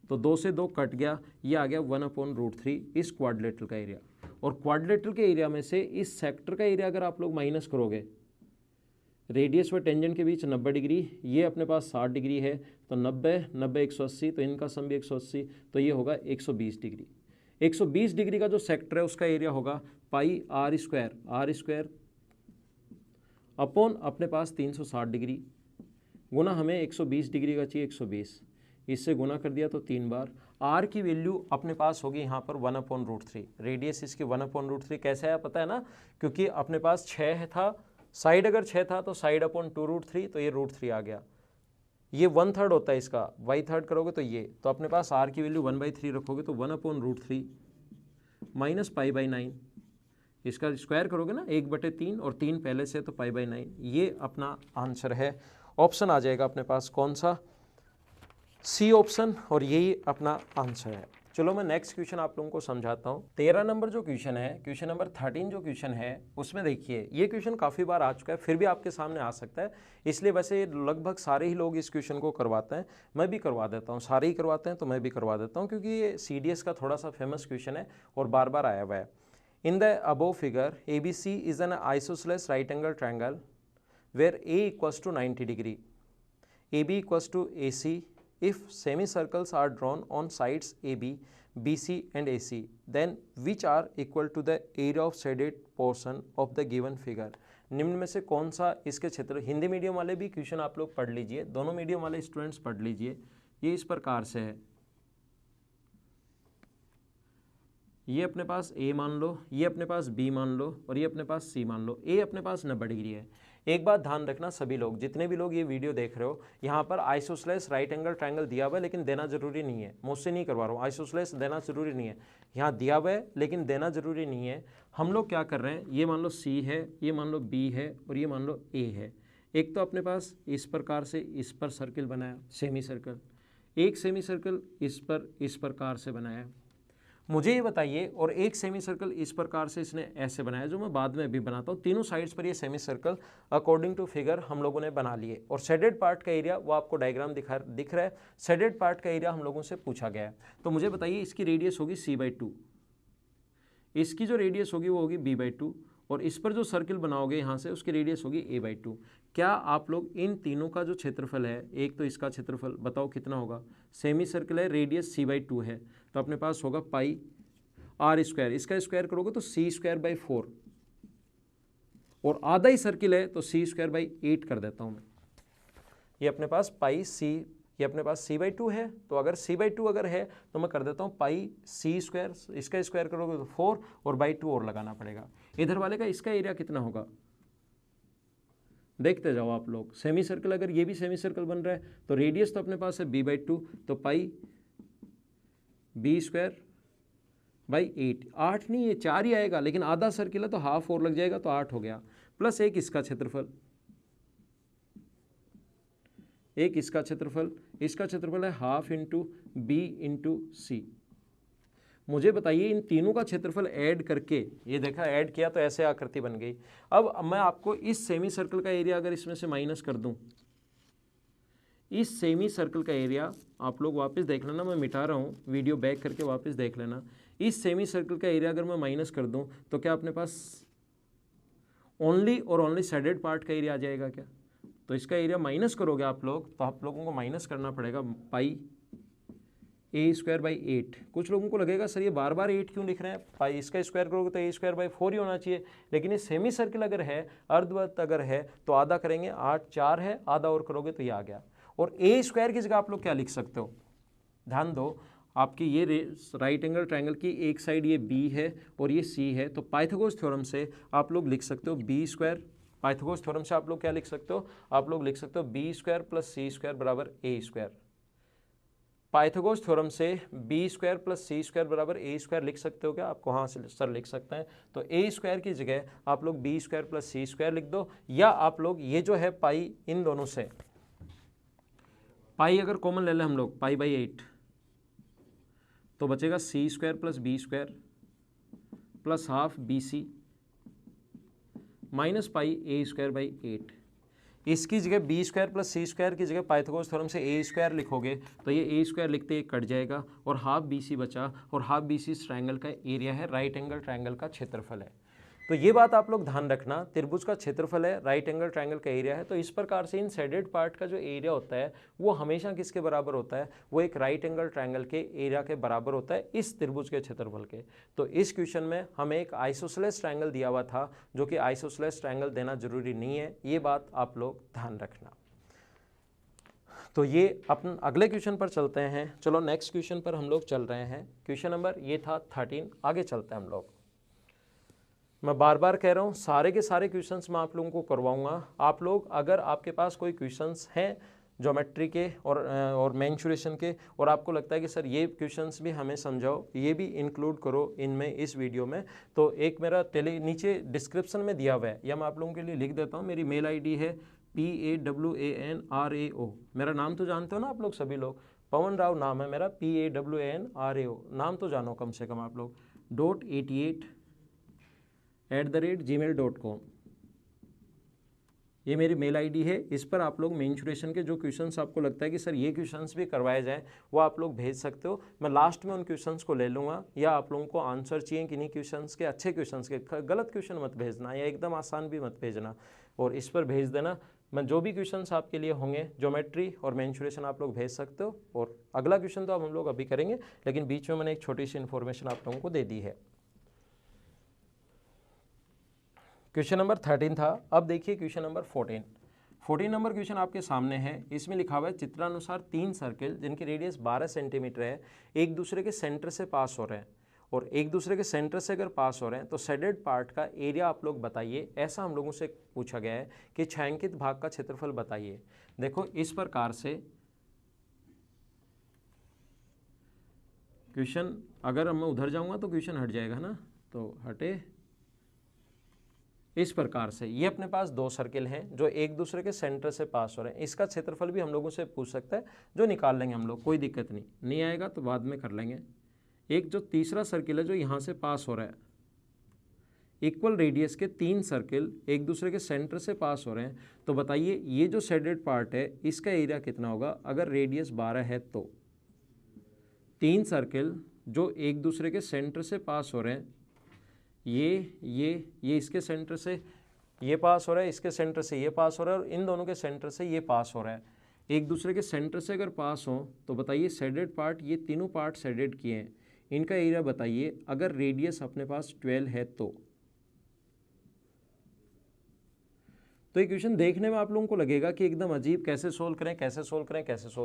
तो 2 से 2 कट गया, ये आ गया 1/√3 इस क्वाड्रिलेटरल का एरिया। और क्वाड्रिलेटरल के एरिया में से इस सेक्टर का एरिया अगर आप लोग माइनस करोगे, रेडियस व टेंजेंट के बीच 90 डिग्री, ये अपने पास 60 डिग्री है, तो 90 90 180, तो इनका सम भी 180, तो ये होगा 120 डिग्री। 120 डिग्री का जो सेक्टर है उसका एरिया होगा πr² अपॉन अपने पास 360 डिग्री, गुना हमें 120 डिग्री का चाहिए 120, इससे गुना कर दिया तो 3 बार। r की वैल्यू अपने पास होगी यहाँ पर 1/√3, रेडियस इसकी 1/√3 कैसे आया पता है ना, क्योंकि अपने पास 6 था, साइड अगर 6 था तो साइड अपॉन 2√3, तो ये √3 आ गया, ये 1/3 होता है इसका, y/3 करोगे तो ये, तो अपने पास r की वैल्यू 1/3 रखोगे तो 1/√3 माइनस π/9, इसका स्क्वायर करोगे ना 1/3, और 3 पहले से तो π/9, ये अपना आंसर है। ऑप्शन आ जाएगा अपने पास कौन सा? सी ऑप्शन, और यही अपना आंसर है। चलो मैं नेक्स्ट क्वेश्चन आप लोगों को समझाता हूँ। 13 नंबर जो क्वेश्चन है, क्वेश्चन नंबर 13 जो क्वेश्चन है, उसमें देखिए ये क्वेश्चन काफ़ी बार आ चुका है, फिर भी आपके सामने आ सकता है, इसलिए वैसे लगभग सारे ही लोग इस क्वेश्चन को करवाते हैं, मैं भी करवा देता हूँ, सारे ही करवाते हैं तो मैं भी करवा देता हूँ, क्योंकि ये CDS का थोड़ा सा फेमस क्वेश्चन है और बार बार आया हुआ है। In the above figure ABC is an isosceles right angle triangle where A = 90 degree, AB = AC. If semicircles are drawn on sides AB, BC and AC, then which are equal to the area of shaded portion of the given figure? निम्न में से कौन सा इसके क्षेत्र, हिंदी मीडियम वाले भी क्वेश्चन आप लोग पढ़ लीजिए, दोनों मीडियम वाले स्टूडेंट्स पढ़ लीजिए। ये इस प्रकार से है, ये अपने पास A मान लो, ये अपने पास B मान लो, और ये अपने पास C मान लो। A अपने पास 90 डिग्री है। एक बात ध्यान रखना सभी लोग, जितने भी लोग ये वीडियो देख रहे हो, यहाँ पर आइसोसेलेस राइट एंगल ट्रायंगल दिया हुआ है, लेकिन देना जरूरी नहीं है, मुझसे नहीं करवा रहा हूँ, आइसोसेलेस देना जरूरी नहीं है, यहाँ दिया हुआ है लेकिन देना जरूरी नहीं है। हम लोग क्या कर रहे हैं, ये मान लो C है, ये मान लो B है, और ये मान लो A है। एक तो अपने पास इस प्रकार से इस पर सर्किल बनाया, सेमी सर्कल, एक सेमी सर्कल इस प्रकार से बनाया, मुझे ये बताइए, और एक सेमी सर्कल इस प्रकार से इसने ऐसे बनाया, जो मैं बाद में भी बनाता हूँ। तीनों साइड्स पर ये semicircle according to figure हम लोगों ने बना लिए, और शेडेड पार्ट का एरिया वो आपको डायग्राम दिख रहा है, शेडेड पार्ट का एरिया हम लोगों से पूछा गया है। तो मुझे बताइए इसकी रेडियस होगी C/2, इसकी जो रेडियस होगी वो होगी B/2, और इस पर जो सर्किल बनाओगे यहाँ से उसकी रेडियस होगी A/2। क्या आप लोग इन तीनों का जो क्षेत्रफल है, एक तो इसका क्षेत्रफल बताओ कितना होगा, सेमी सर्कल है, रेडियस C/2 है, तो अपने पास होगा πr², इसका स्क्वायर करोगे तो C²/4, और आधा ही सर्किल है तो C²/8 कर देता हूँ मैं। ये अपने पास ये अपने पास C/2 है, तो अगर C/2 अगर है तो मैं कर देता हूँ πc², इसका स्क्वायर करोगे तो 4, और 2 और लगाना पड़ेगा। इधर वाले का इसका एरिया कितना होगा, देखते जाओ आप लोग। सेमी सर्कल, अगर ये भी सेमी सर्कल बन रहा है तो रेडियस तो अपने पास है b/2, तो पाई b²/8। 8 नहीं, ये 4 ही आएगा, लेकिन आधा सर्किल है तो हाफ और लग जाएगा तो 8 हो गया, प्लस एक इसका क्षेत्रफल, एक इसका क्षेत्रफल है हाफ इंटू बी इंटू सी। मुझे बताइए इन तीनों का क्षेत्रफल ऐड करके, ये देखा ऐड किया तो ऐसे आकृति बन गई। अब मैं आपको इस सेमी सर्कल का एरिया अगर इसमें से माइनस कर दूं, इस सेमी सर्कल का एरिया आप लोग वापस देख लेना, मैं मिटा रहा हूँ, वीडियो बैक करके वापस देख लेना। इस सेमी सर्कल का एरिया अगर मैं माइनस कर दूं तो क्या अपने पास ओनली और ओनली शेडेड पार्ट का एरिया आ जाएगा क्या? तो इसका एरिया माइनस करोगे आप लोग तो आप लोगों को माइनस करना पड़ेगा पाई a²/8। कुछ लोगों को लगेगा सर ये बार बार 8 क्यों लिख रहे हैं, पाई इसका स्क्वायर करोगे तो a²/4 ही होना चाहिए, लेकिन ये सेमी सर्कल अगर है, अर्धवृत्त अगर है तो आधा करेंगे, 8 4 है, आधा और करोगे तो ये आ गया। और a² की जगह आप लोग क्या लिख सकते हो, ध्यान दो, आपकी ये राइट एंगल ट्रायंगल की एक साइड ये b है और ये c है, तो पाइथागोरस थ्योरम से आप लोग लिख सकते हो b², पाइथागोरस थ्योरम से आप लोग क्या लिख सकते हो, आप लोग लिख सकते हो b² + c² बराबर a²। पाइथागोरस थ्योरम से b² + c² बराबर a² लिख सकते हो क्या? आपको हाँ से सर लिख सकते हैं, तो a² की जगह आप लोग b² + c² लिख दो, या आप लोग ये जो है पाई, इन दोनों से पाई अगर कॉमन ले लें हम लोग, पाई/8, तो बचेगा c² + b² plus half bc minus pi a²/8। इसकी जगह b² + c² की जगह पाइथागोरस थ्योरम से a² लिखोगे तो ये a² लिखते ही कट जाएगा और हाफ bc बचा, और हाफ bc इस ट्रायंगल का एरिया है, राइट एंगल ट्रायंगल का क्षेत्रफल है। तो ये बात आप लोग ध्यान रखना, त्रिभुज का क्षेत्रफल है, राइट एंगल ट्रायंगल का एरिया है। तो इस प्रकार से इन शेडेड पार्ट का जो एरिया होता है वो हमेशा किसके बराबर होता है, वो एक राइट एंगल ट्रायंगल के एरिया के बराबर होता है, इस त्रिभुज के क्षेत्रफल के। तो इस क्वेश्चन में हमें एक आइसोसेलेस ट्रायंगल दिया हुआ था, जो कि आइसोसेलेस ट्रायंगल देना जरूरी नहीं है, ये बात आप लोग ध्यान रखना। तो ये अपन अगले क्वेश्चन पर चलते हैं। चलो नेक्स्ट क्वेश्चन पर हम लोग चल रहे हैं। क्वेश्चन नंबर ये था 13, आगे चलते हैं हम लोग। मैं बार बार कह रहा हूँ सारे के सारे क्वेश्चंस मैं आप लोगों को करवाऊंगा। आप लोग अगर आपके पास कोई क्वेश्चंस हैं ज्योमेट्री के और मेंसुरेशन के, और आपको लगता है कि सर ये क्वेश्चंस भी हमें समझाओ, ये भी इंक्लूड करो इनमें, इस वीडियो में, तो एक मेरा नीचे डिस्क्रिप्शन में दिया हुआ है, या मैं आप लोगों के लिए लिख देता हूँ। मेरी मेल ID है PAWANRAO। मेरा नाम तो जानते हो ना आप लोग, सभी लोग, पवन राव नाम है मेरा, PAWANRAO नाम तो जानो कम से कम आप लोग, .88@gmail.com ये मेरी मेल ID है। इस पर आप लोग मेंसुरेशन के जो क्वेश्चंस आपको लगता है कि सर ये क्वेश्चंस भी करवाए जाएं, वो आप लोग भेज सकते हो। मैं लास्ट में उन क्वेश्चंस को ले लूँगा, या आप लोगों को आंसर चाहिए किन्हीं क्वेश्चंस के, अच्छे क्वेश्चंस के, गलत क्वेश्चन मत भेजना, या एकदम आसान भी मत भेजना, और इस पर भेज देना। मैं जो भी क्वेश्चंस आपके लिए होंगे ज्योमेट्री और मेंसुरेशन आप लोग भेज सकते हो। और अगला क्वेश्चन तो अब हम लोग अभी करेंगे, लेकिन बीच में मैंने एक छोटी सी इन्फॉर्मेशन आप लोगों को दे दी है। क्वेश्चन नंबर 13 था। अब देखिए क्वेश्चन नंबर 14 नंबर क्वेश्चन आपके सामने है। इसमें लिखा हुआ है चित्रानुसार 3 सर्किल जिनकी रेडियस 12 सेंटीमीटर है, एक दूसरे के सेंटर से पास हो रहे हैं, और एक दूसरे के सेंटर से अगर पास हो रहे हैं तो शेडेड पार्ट का एरिया आप लोग बताइए। ऐसा हम लोगों से पूछा गया है कि छायांकित भाग का क्षेत्रफल बताइए। देखो इस प्रकार से क्वेश्चन, अगर मैं उधर जाऊंगा तो क्वेश्चन हट जाएगा ना, तो हटे। इस प्रकार से ये अपने पास 2 सर्किल हैं जो एक दूसरे के सेंटर से पास हो रहे हैं। इसका क्षेत्रफल भी हम लोगों से पूछ सकता है, जो निकाल लेंगे हम लोग, कोई दिक्कत नहीं आएगा तो बाद में कर लेंगे। एक जो तीसरा सर्किल है जो यहाँ से पास हो रहा है, इक्वल रेडियस के 3 सर्किल एक दूसरे के सेंटर से पास हो रहे हैं, तो बताइए ये जो शेडेड पार्ट है इसका एरिया कितना होगा अगर रेडियस 12 है तो। 3 सर्किल जो एक दूसरे के सेंटर से पास हो रहे हैं, ये इसके सेंटर से ये पास हो रहा है, इसके सेंटर से ये पास हो रहा है, और इन दोनों के सेंटर से ये पास हो रहा है। एक दूसरे के सेंटर से अगर पास हो तो बताइए शेडेड पार्ट, ये तीनों पार्ट शेडेड किए हैं, इनका एरिया बताइए अगर रेडियस अपने पास 12 है तो। ये क्वेश्चन देखने में आप लोगों को लगेगा कि एकदम अजीब, कैसे सोल्व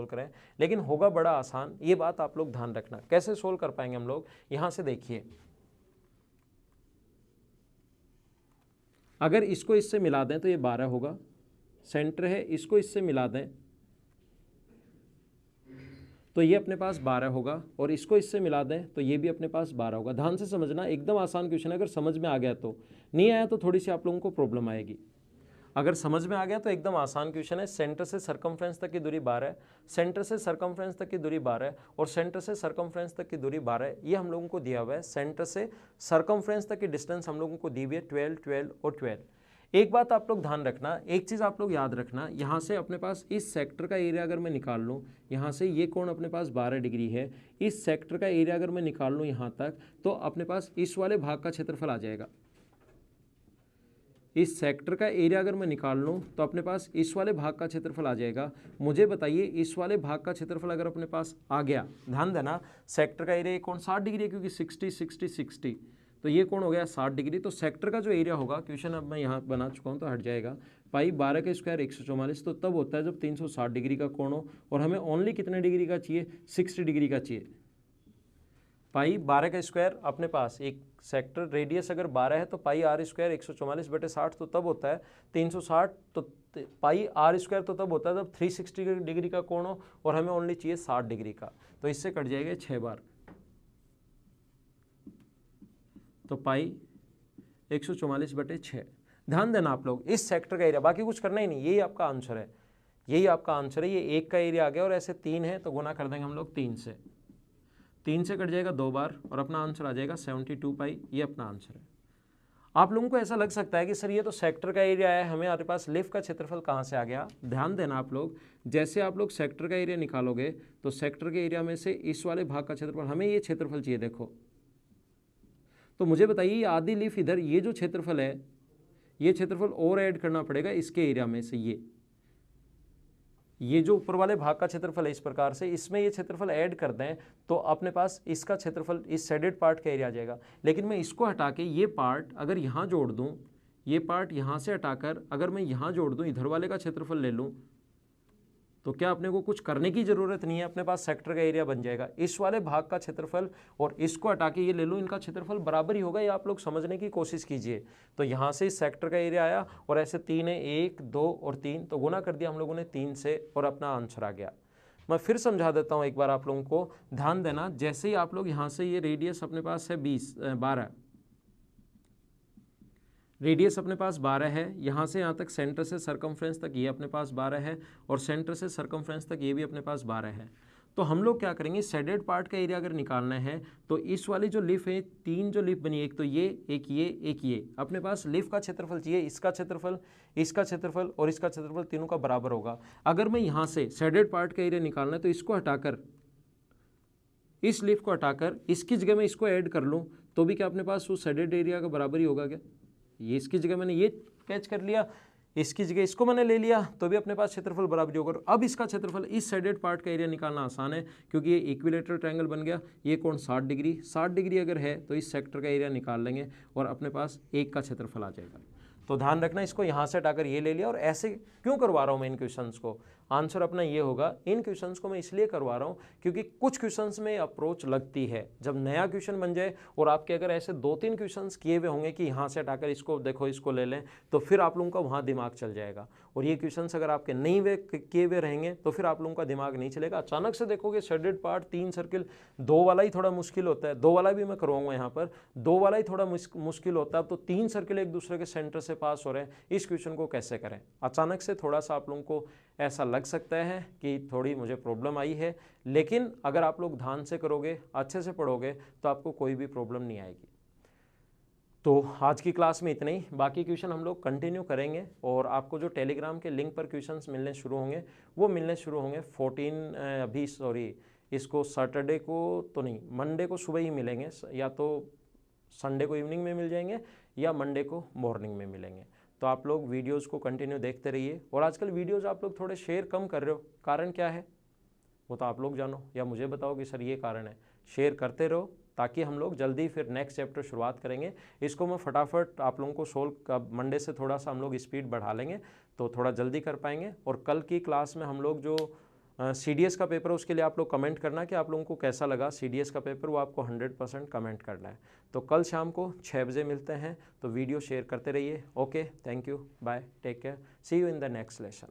करें, लेकिन होगा बड़ा आसान। ये बात आप लोग ध्यान रखना। कैसे सोल्व कर पाएंगे हम लोग, यहां से देखिए, अगर इसको इससे मिला दें तो ये 12 होगा, सेंटर है, इसको इससे मिला दें तो ये अपने पास 12 होगा, और इसको इससे मिला दें तो ये भी अपने पास 12 होगा। ध्यान से समझना, एकदम आसान क्वेश्चन है। अगर समझ में आ गया तो, नहीं आया तो थोड़ी सी आप लोगों को प्रॉब्लम आएगी। अगर समझ में आ गया तो एकदम आसान क्वेश्चन है। सेंटर से सरकमफ्रेंस तक की दूरी 12 है, सेंटर से सरकमफ्रेंस तक की दूरी 12 है, और सेंटर से सरकमफ्रेंस तक की दूरी 12 है। ये हम लोगों को दिया हुआ है। सेंटर से सरकमफ्रेंस तक की डिस्टेंस हम लोगों को दी हुई है 12, 12 और 12। एक बात आप लोग ध्यान रखना, एक चीज़ आप लोग याद रखना, यहाँ से अपने पास इस सेक्टर का एरिया अगर मैं निकाल लूँ, यहाँ से ये कोण अपने पास 12 डिग्री है, इस सेक्टर का एरिया अगर मैं निकाल लूँ यहाँ तक, तो अपने पास इस वाले भाग का क्षेत्रफल आ जाएगा। इस सेक्टर का एरिया अगर मैं निकाल लूँ तो अपने पास इस वाले भाग का क्षेत्रफल आ जाएगा। मुझे बताइए, इस वाले भाग का क्षेत्रफल अगर अपने पास आ गया, ध्यान देना, सेक्टर का एरिया कोण 60 डिग्री है, क्योंकि 60 60 60, तो ये कोण हो गया 60 डिग्री। तो सेक्टर का जो एरिया होगा, क्वेश्चन अब मैं यहाँ बना चुका हूँ तो हट जाएगा, पाई 12 का स्क्वायर 144, तो तब होता है जब 360 डिग्री का कोण हो, और हमें ओनली कितने डिग्री का चाहिए, 60 डिग्री का चाहिए। पाई 12 का स्क्वायर अपने पास, एक सेक्टर रेडियस अगर 12 है तो पाई आर स्क्वायर 144/60, तो तब होता है 360, तो पाई आर स्क्वायर तो तब होता है जब 360 डिग्री का कोण हो, और हमें ओनली चाहिए 60 डिग्री का, तो इससे कट जाएगा 6 बार, तो पाई 144/6। ध्यान देना आप लोग, इस सेक्टर का एरिया, बाकी कुछ करना ही नहीं, यही आपका आंसर है, यही आपका आंसर है। ये एक का एरिया आ गया, और ऐसे 3 है तो गुना कर देंगे हम लोग 3 से, 3 से कट जाएगा 2 बार, और अपना आंसर आ जाएगा 72 पाई। ये अपना आंसर है। आप लोगों को ऐसा लग सकता है कि सर ये तो सेक्टर का एरिया है, हमारे पास लिफ्ट का क्षेत्रफल कहाँ से आ गया। ध्यान देना आप लोग, जैसे आप लोग सेक्टर का एरिया निकालोगे तो सेक्टर के एरिया में से इस वाले भाग का क्षेत्रफल, हमें ये क्षेत्रफल चाहिए, देखो, तो मुझे बताइए ये आधी लीफ इधर, ये जो क्षेत्रफल है, ये क्षेत्रफल और ऐड करना पड़ेगा इसके एरिया में से, ये जो ऊपर वाले भाग का क्षेत्रफल है इस प्रकार से, इसमें ये क्षेत्रफल ऐड कर दें तो अपने पास इसका क्षेत्रफल इस शेडेड पार्ट का एरिया आ जाएगा। लेकिन मैं इसको हटा के ये पार्ट अगर यहाँ जोड़ दूँ, ये पार्ट यहाँ से हटाकर अगर मैं यहाँ जोड़ दूँ, इधर वाले का क्षेत्रफल ले लूँ, तो क्या अपने को कुछ करने की ज़रूरत नहीं है, अपने पास सेक्टर का एरिया बन जाएगा। इस वाले भाग का क्षेत्रफल और इसको हटा के ये ले लूँ, इनका क्षेत्रफल बराबर ही होगा, ये आप लोग समझने की कोशिश कीजिए। तो यहाँ से इस सेक्टर का एरिया आया, और ऐसे 3 है, 1 2 और 3, तो गुना कर दिया हम लोगों ने 3 से, और अपना आंसर आ गया। मैं फिर समझा देता हूँ एक बार आप लोगों को, ध्यान देना। जैसे ही आप लोग यहाँ से, ये रेडियस अपने पास है 12, रेडियस अपने पास 12 है, यहाँ से यहाँ तक सेंटर से सरकमफ्रेंस तक ये अपने पास 12 है, और सेंटर से सरकमफ्रेंस तक ये भी अपने पास 12 है। तो हम लोग क्या करेंगे, शेडेड पार्ट का एरिया अगर निकालना है तो इस वाली जो लीफ है, 3 जो लीफ बनी, एक तो ये, एक ये, एक ये, अपने पास लीफ का क्षेत्रफल चाहिए, इसका क्षेत्रफल, इसका क्षेत्रफल और इसका क्षेत्रफल तीनों का बराबर होगा। अगर मैं यहाँ से शेडेड पार्ट का एरिया निकालना है तो इसको हटाकर, इस लीफ को हटाकर इसकी जगह में इसको ऐड कर लूँ, तो भी क्या अपने पास उस शेडेड एरिया का बराबर ही होगा क्या। ये इसकी जगह मैंने ये कैच कर लिया, इसकी जगह इसको मैंने ले लिया, तो भी अपने पास क्षेत्रफल बराबर होगा। अब इसका क्षेत्रफल, इस साइडेड पार्ट का एरिया निकालना आसान है, क्योंकि ये इक्विलेटरल ट्रायंगल बन गया। ये कोण 60 डिग्री, 60 डिग्री अगर है तो इस सेक्टर का एरिया निकाल लेंगे, और अपने पास एक का क्षेत्रफल आ जाएगा। तो ध्यान रखना, इसको यहाँ से हटाकर ये ले लिया। और ऐसे क्यों करवा रहा हूँ मैं इन क्वेश्चंस को, आंसर अपना ये होगा। इन क्वेश्चंस को मैं इसलिए करवा रहा हूँ क्योंकि कुछ क्वेश्चंस में अप्रोच लगती है। जब नया क्वेश्चन बन जाए और आपके अगर ऐसे 2-3 क्वेश्चंस किए हुए होंगे कि यहाँ से हटाकर इसको देखो, इसको ले लें, तो फिर आप लोगों का वहाँ दिमाग चल जाएगा। और ये क्वेश्चंस अगर आपके नहीं वे किए हुए रहेंगे तो फिर आप लोगों का दिमाग नहीं चलेगा। अचानक से देखोगे शेडेड पार्ट 3 सर्किल, 2 वाला ही थोड़ा मुश्किल होता है, 2 वाला भी मैं करवाऊंगा यहाँ पर, 2 वाला ही थोड़ा मुश्किल होता है। अब तो 3 सर्किल एक दूसरे के सेंटर से पास हो रहे हैं, इस क्वेश्चन को कैसे करें। अचानक से थोड़ा सा आप लोगों को ऐसा लग सकता है कि थोड़ी मुझे प्रॉब्लम आई है, लेकिन अगर आप लोग ध्यान से करोगे, अच्छे से पढ़ोगे, तो आपको कोई भी प्रॉब्लम नहीं आएगी। तो आज की क्लास में इतना ही, बाकी क्वेश्चन हम लोग कंटिन्यू करेंगे। और आपको जो टेलीग्राम के लिंक पर क्वेश्चंस मिलने शुरू होंगे, वो मिलने शुरू होंगे 14 इसको सैटरडे को तो नहीं, मंडे को सुबह ही मिलेंगे, या तो संडे को इवनिंग में मिल जाएंगे या मंडे को मॉर्निंग में मिलेंगे। तो आप लोग वीडियोज़ को कंटिन्यू देखते रहिए। और आजकल वीडियोज़ आप लोग थोड़े शेयर कम कर रहे हो, कारण क्या है वो तो आप लोग जानो, या मुझे बताओ कि सर ये कारण है। शेयर करते रहो ताकि हम लोग जल्दी फिर नेक्स्ट चैप्टर शुरुआत करेंगे। इसको मैं फटाफट आप लोगों को सोल्व, मंडे से थोड़ा सा हम लोग स्पीड बढ़ा लेंगे तो थोड़ा जल्दी कर पाएंगे। और कल की क्लास में हम लोग जो CDS का पेपर, उसके लिए आप लोग कमेंट करना कि आप लोगों को कैसा लगा CDS का पेपर, वो आपको 100% कमेंट करना है। तो कल शाम को 6 बजे मिलते हैं, तो वीडियो शेयर करते रहिए। Okay, thank you, bye, take care, see you in the next lesson.